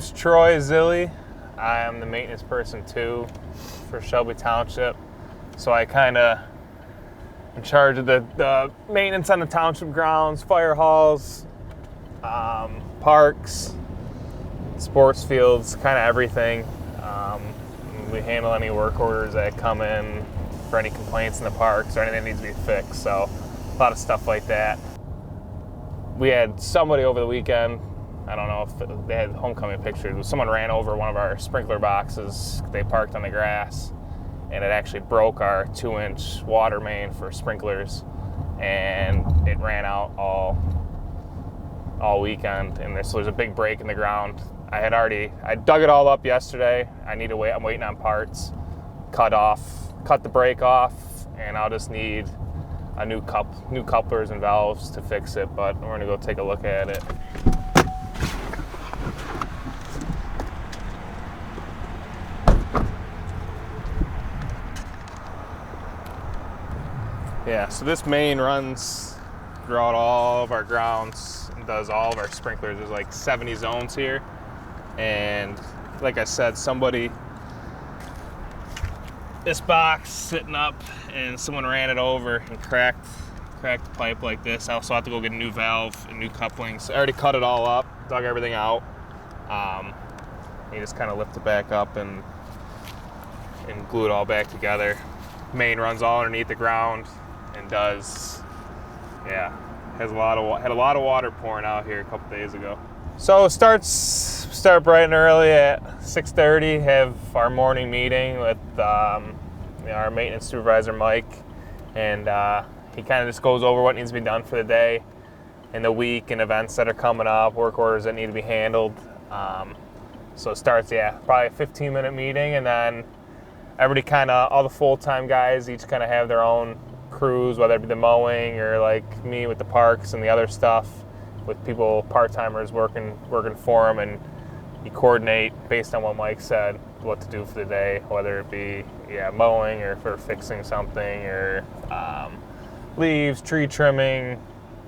name's Troy Zilli. I am the maintenance person too for Shelby Township. So I kind of in charge of the maintenance on the township grounds, fire halls, parks, sports fields, kind of everything. We handle any work orders that come in for any complaints in the parks or anything that needs to be fixed. So a lot of stuff like that. We had somebody over the weekend, I don't know if they had homecoming pictures, but someone ran over one of our sprinkler boxes. They parked on the grass, and it actually broke our 2-inch water main for sprinklers, and it ran out all weekend. And so there's a big break in the ground. I dug it all up yesterday. I'm waiting on parts, cut the break off, and I'll just need a new couplers and valves to fix it, but we're gonna go take a look at it. Yeah, so this main runs throughout all of our grounds and does all of our sprinklers. There's like 70 zones here. And like I said, this box sitting up and someone ran it over and cracked the pipe like this. I also have to go get a new valve and new couplings. I already cut it all up, dug everything out. You just kind of lift it back up and glue it all back together. Main runs all underneath the ground and had a lot of water pouring out here a couple days ago. So start bright and early at 6:30. Have our morning meeting with our maintenance supervisor Mike, and he kind of just goes over what needs to be done for the day and the week and events that are coming up, work orders that need to be handled. So it starts probably a 15-minute meeting, and then everybody all the full-time guys each kind of have their own crews, whether it be the mowing or like me with the parks and the other stuff, with people, part-timers working for them, and you coordinate based on what Mike said what to do for the day, whether it be mowing or for fixing something or leaves, tree trimming,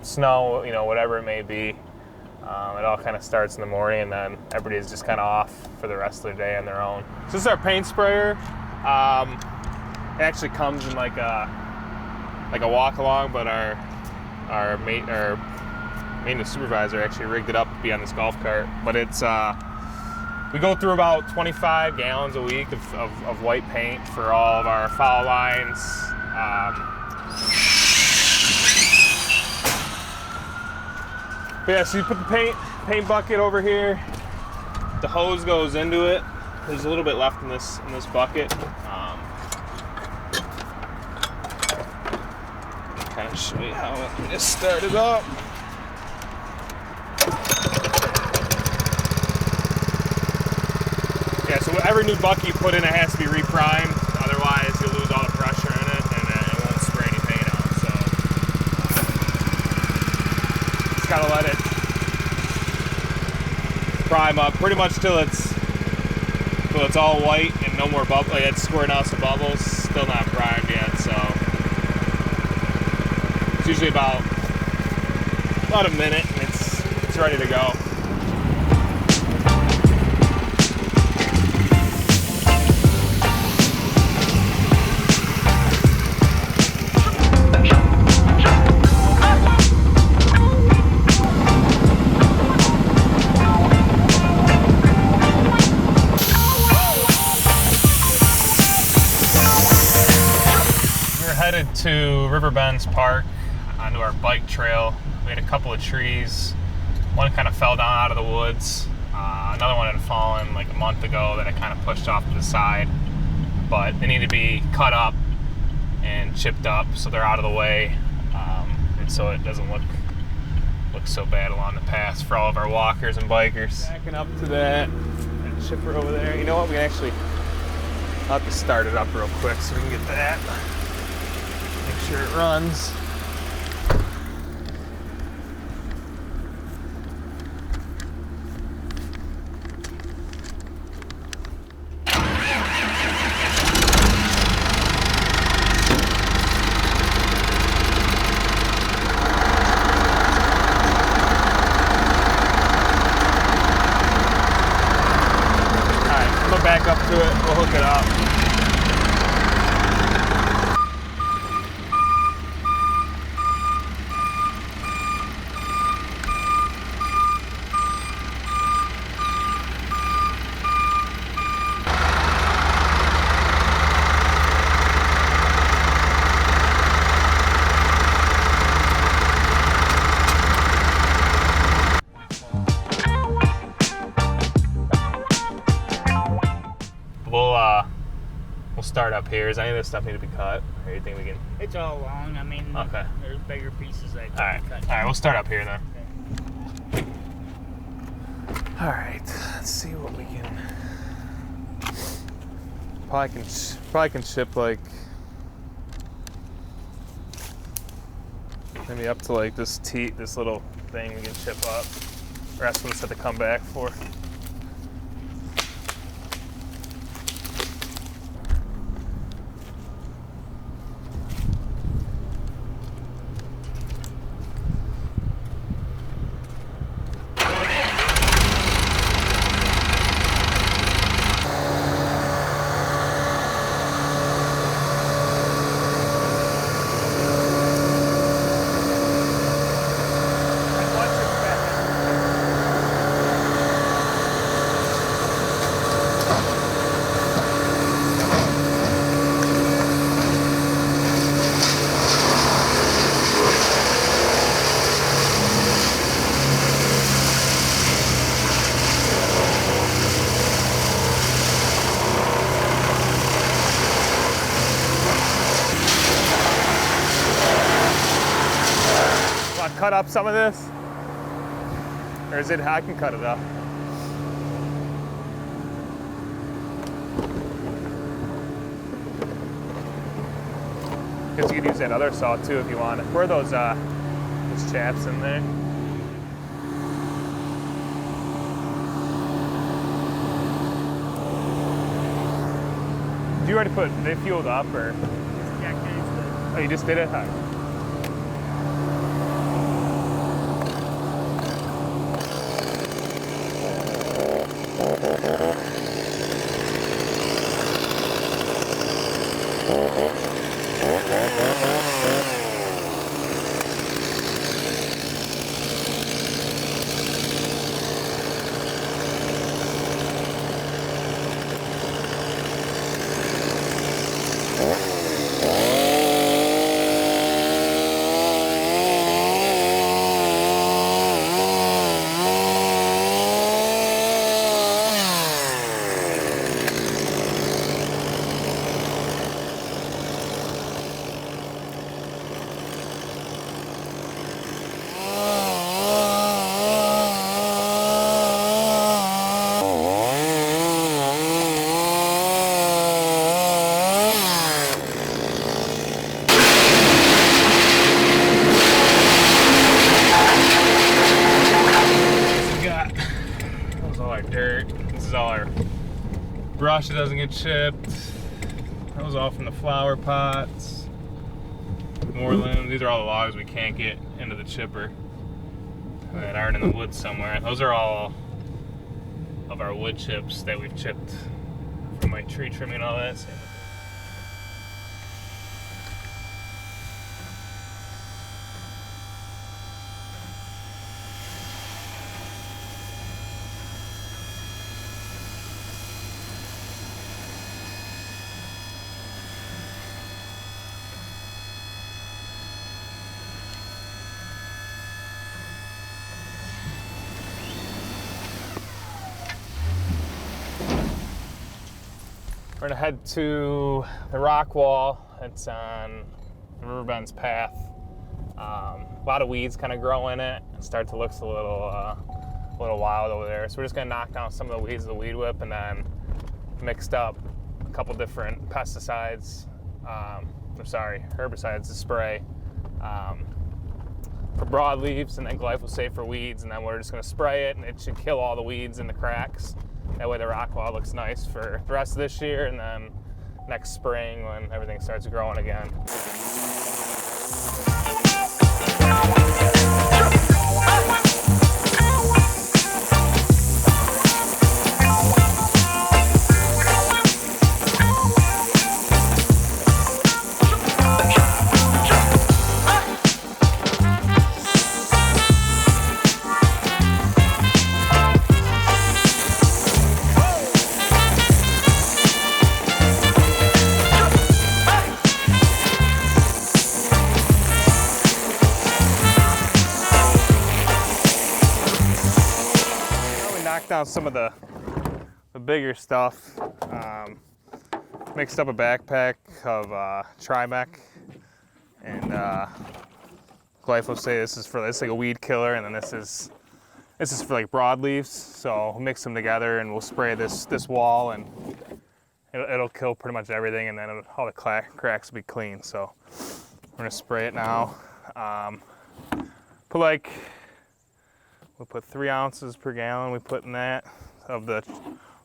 snow, whatever it may be. It all kind of starts in the morning, and then everybody's just kind of off for the rest of the day on their own. So this is our paint sprayer. It actually comes in like a walk along, but our maintenance supervisor actually rigged it up to be on this golf cart. But it's we go through about 25 gallons a week of white paint for all of our foul lines. So you put the paint bucket over here. The hose goes into it. There's a little bit left in this bucket. Kind of show you how it is started up. So every new bucket you put in, it has to be reprimed. Otherwise, you'll lose all the pressure in it, and it won't spray any paint out. So just gotta let it prime up pretty much till it's all white and no more bubbles. Like it's squirting out some bubbles. Still not primed yet, so it's usually about a minute, and it's ready to go. Headed to Riverbends Park onto our bike trail. We had a couple of trees. One kind of fell down out of the woods. Another one had fallen like a month ago that I kind of pushed off to the side. But they need to be cut up and chipped up so they're out of the way, and so it doesn't look so bad along the path for all of our walkers and bikers. Backing up to that chipper over there. You know what? I'll have to start it up real quick so we can get that. Make sure it runs. back up to it, we'll hook it up. We'll start up here. Does any of this stuff need to be cut? Or you think we can? It's all long. I mean, okay. There's bigger pieces that can be cut. All right, we'll start up here then. Okay. All right, let's see what we can. Probably can ship like maybe up to like this little thing we can ship up. The rest of us have to come back for. Cut up some of this? Or is it, I can cut it up. Guess you could use that other saw too if you want it. Where are those chaps in there? Did you already they fueled up or? Oh, you just did it? Huh. Brush that doesn't get chipped. That was all from the flower pots. More limbs. These are all the logs we can't get into the chipper that aren't in the wood somewhere. Those are all of our wood chips that we've chipped from my tree trimming and all that. We're gonna head to the rock wall. It's on Riverbend's path. A lot of weeds kind of grow in it and start to look a little wild over there. So we're just gonna knock down some of the weeds with the weed whip and then mixed up a couple different pesticides, herbicides to spray for broadleaves and then glyphosate for weeds. And then we're just gonna spray it and it should kill all the weeds in the cracks. That way the rock wall looks nice for the rest of this year and then next spring when everything starts growing again. down some of the bigger stuff. Mixed up a backpack of Trimec and glyphosate. This is like a weed killer, and then this is for like broadleaves. So we'll mix them together and we'll spray this wall, and it'll kill pretty much everything, and then all the cracks will be clean. So we're gonna spray it now. We'll put 3 ounces per gallon. We put in that of the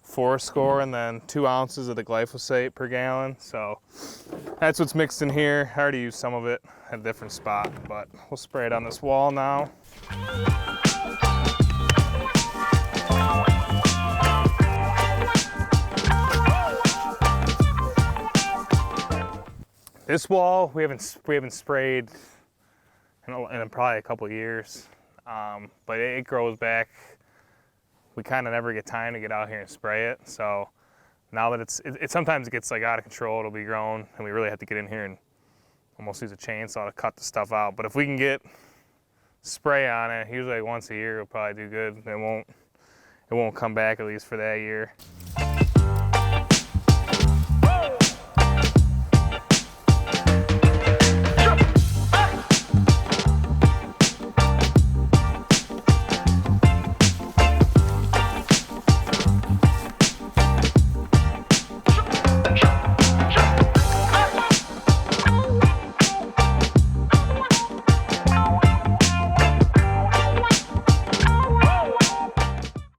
4-score, and then 2 ounces of the glyphosate per gallon. So that's what's mixed in here. I already used some of it at a different spot, but we'll spray it on this wall now. This wall we haven't sprayed in probably a couple of years, but it grows back. We kind of never get time to get out here and spray it. So now that it sometimes it gets like out of control, it'll be grown, and we really have to get in here and almost use a chainsaw to cut the stuff out. But if we can get spray on it, usually like once a year, it'll probably do good. It won't come back, at least for that year.